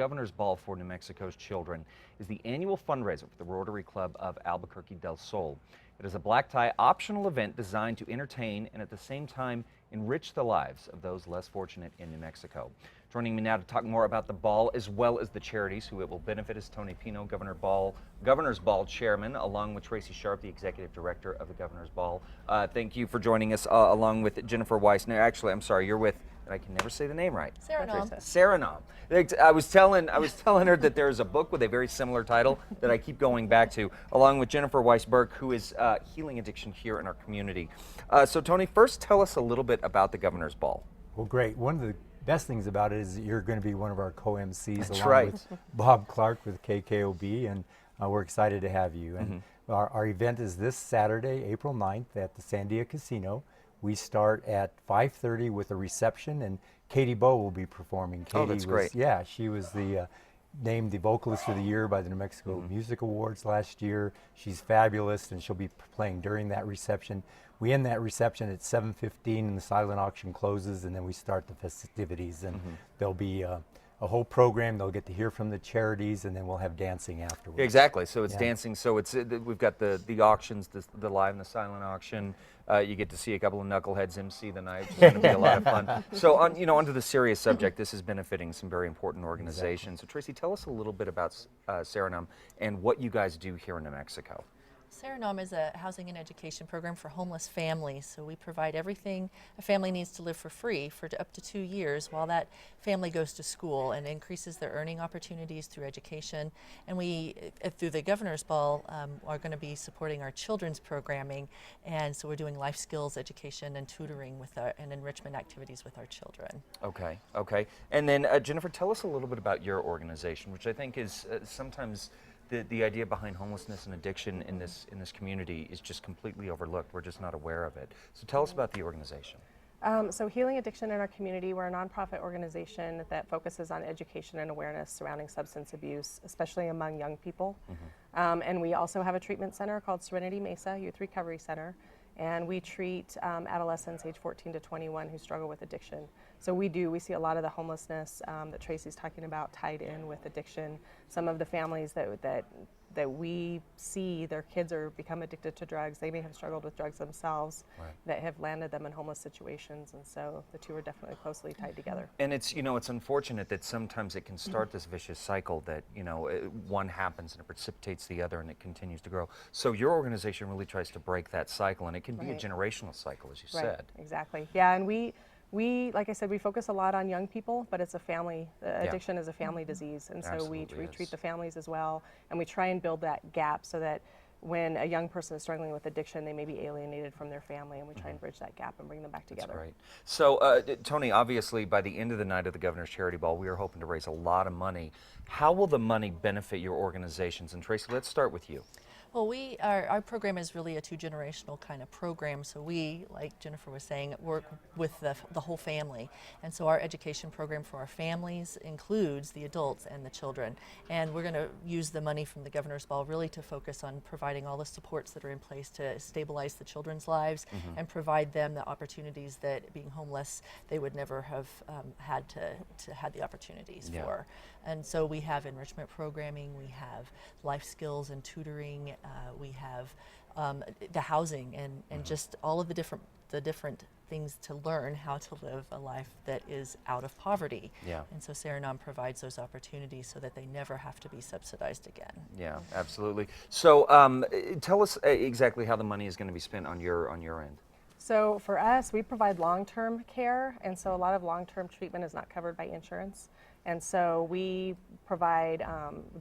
Governor's Ball for New Mexico's Children is the annual fundraiser for the Rotary Club of Albuquerque del Sol. It is a black tie optional event designed to entertain and at the same time enrich the lives of those less fortunate in New Mexico. Joining me now to talk more about the ball as well as the charities who it will benefit is Tony Pino, Governor's Ball Chairman, along with Tracy Sharp, the Executive Director of the Governor's Ball. Thank you for joining us, along with Jennifer Weiss. No, actually, I'm sorry, you're with, and I can never say the name right. Saranom. I was telling her that there's a book with a very similar title that I keep going back to, along with Jennifer Weiss-Burke, who is healing addiction here in our community. So Tony, first tell us a little bit about the Governor's Ball. Well, great. One of the best things about it is that you're going to be one of our co-MCs with Bob Clark with KKOB, and we're excited to have you. And our event is this Saturday, April 9th at the Sandia Casino. We start at 5:30 with a reception, and Katie Bowe will be performing. Katie that's great. Yeah, she was named the Vocalist of the Year by the New Mexico Music Awards last year. She's fabulous, and she'll be playing during that reception. We end that reception at 7:15, and the silent auction closes, and then we start the festivities. And there'll be a whole program. They'll get to hear from the charities, and then we'll have dancing afterwards. Exactly. So it's dancing. So it's we've got the auctions, the live and the silent auction. You get to see a couple of knuckleheads MC the night, which is going to be a lot of fun. So onto the serious subject. This is benefiting some very important organizations. So Tracy, tell us a little bit about Saranom and what you guys do here in New Mexico. Saranom is a housing and education program for homeless families. So we provide everything a family needs to live for free for up to 2 years while that family goes to school, and increases their earning opportunities through education. And we, through the Governor's Ball, are going to be supporting our children's programming. And so we're doing life skills education and tutoring and enrichment activities with our children. Okay. And then Jennifer, tell us a little bit about your organization, which I think is sometimes the idea behind homelessness and addiction in this community is just completely overlooked. We're just not aware of it. So tell us about the organization. So Healing Addiction in our community, we're a nonprofit organization that focuses on education and awareness surrounding substance abuse, especially among young people. And we also have a treatment center called Serenity Mesa Youth Recovery Center. And we treat adolescents age 14 to 21 who struggle with addiction. So we see a lot of the homelessness that Tracy's talking about tied in with addiction. Some of the families that we see, their kids become addicted to drugs. They may have struggled with drugs themselves that have landed them in homeless situations, and so the two are definitely closely tied together. And it's it's unfortunate that sometimes it can start this vicious cycle that one happens and it precipitates the other and it continues to grow. So your organization really tries to break that cycle, and it can be a generational cycle, as you said. Exactly. Yeah, and we, like I said, we focus a lot on young people, but it's a family, addiction is a family disease, and so we treat the families as well, and we try and build that gap so that when a young person is struggling with addiction, they may be alienated from their family, and we try and bridge that gap and bring them back together. That's right. So, Tony, obviously, by the end of the night of the Governor's Charity Ball, we are hoping to raise a lot of money. How will the money benefit your organizations? And Tracy, let's start with you. Well, our program is really a two-generational kind of program, so we, like Jennifer was saying, work with the whole family. And so our education program for our families includes the adults and the children. And we're going to use the money from the Governor's Ball really to focus on providing all the supports that are in place to stabilize the children's lives and provide them the opportunities that being homeless they would never have had the opportunities for. And so we have enrichment programming, we have life skills and tutoring, we have the housing and just all of the different things to learn how to live a life that is out of poverty. And so Saranom provides those opportunities so that they never have to be subsidized again. Yeah, absolutely. So tell us exactly how the money is going to be spent on your end. So for us, we provide long-term care, and so a lot of long-term treatment is not covered by insurance. And so we provide,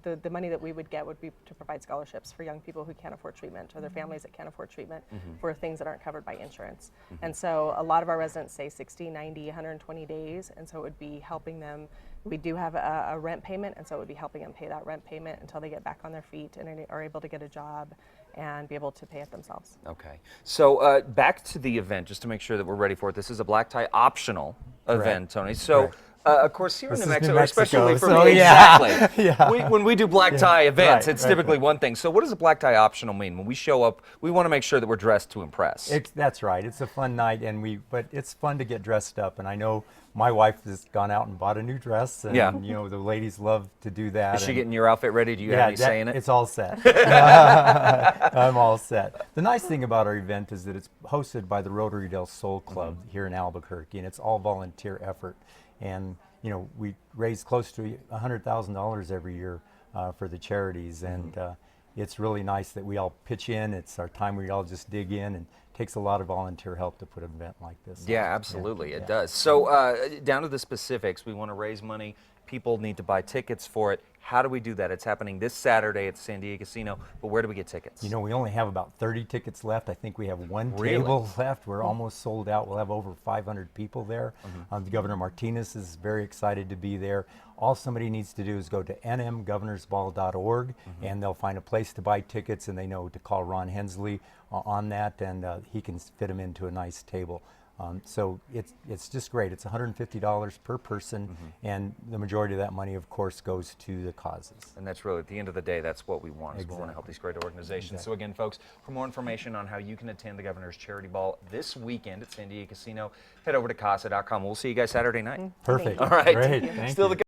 the money that we would get would be to provide scholarships for young people who can't afford treatment, or their families that can't afford treatment for things that aren't covered by insurance. And so a lot of our residents say 60, 90, 120 days, and so it would be helping them. We do have a rent payment, and so it would be helping them pay that rent payment until they get back on their feet and are able to get a job and be able to pay it themselves. Okay. So back to the event, just to make sure that we're ready for it. This is a black tie optional event, Tony. So Of course, here in This New is New Mexico, especially for Mexico, me, so yeah. exactly. Yeah. When we do black tie events, Right, it's right, typically right. one thing. So what does a black tie optional mean? When we show up, we want to make sure that we're dressed to impress. That's right. It's a fun night, but it's fun to get dressed up. And I know my wife has gone out and bought a new dress, and Yeah. you know the ladies love to do that. Is she and getting your outfit ready? Do you have any say in it? It's all set. I'm all set. The nice thing about our event is that it's hosted by the Rotary del Sol Club here in Albuquerque, and it's all volunteer effort. And you know, we raise close to $100,000 every year for the charities, and it's really nice that we all pitch in. It's our time where we all just dig in, and it takes a lot of volunteer help to put an event like this on. Yeah, absolutely, it does. So down to the specifics, we want to raise money. People need to buy tickets for it. How do we do that? It's happening this Saturday at the San Diego Casino, but where do we get tickets? You know, we only have about 30 tickets left. I think we have one Really? table left. We're almost sold out. We'll have over 500 people there. Governor Martinez is very excited to be there. All somebody needs to do is go to nmgovernorsball.org, and they'll find a place to buy tickets, and they know to call Ron Hensley on that, and he can fit them into a nice table. So it's just great. It's $150 per person, and the majority of that money, of course, goes to the causes. And that's really, at the end of the day, that's what we want. Is we want to help these great organizations. So again, folks, for more information on how you can attend the Governor's Charity Ball this weekend at San Diego Casino, head over to casa.com. We'll see you guys Saturday night. Perfect. All right. Great. Thank Still you. the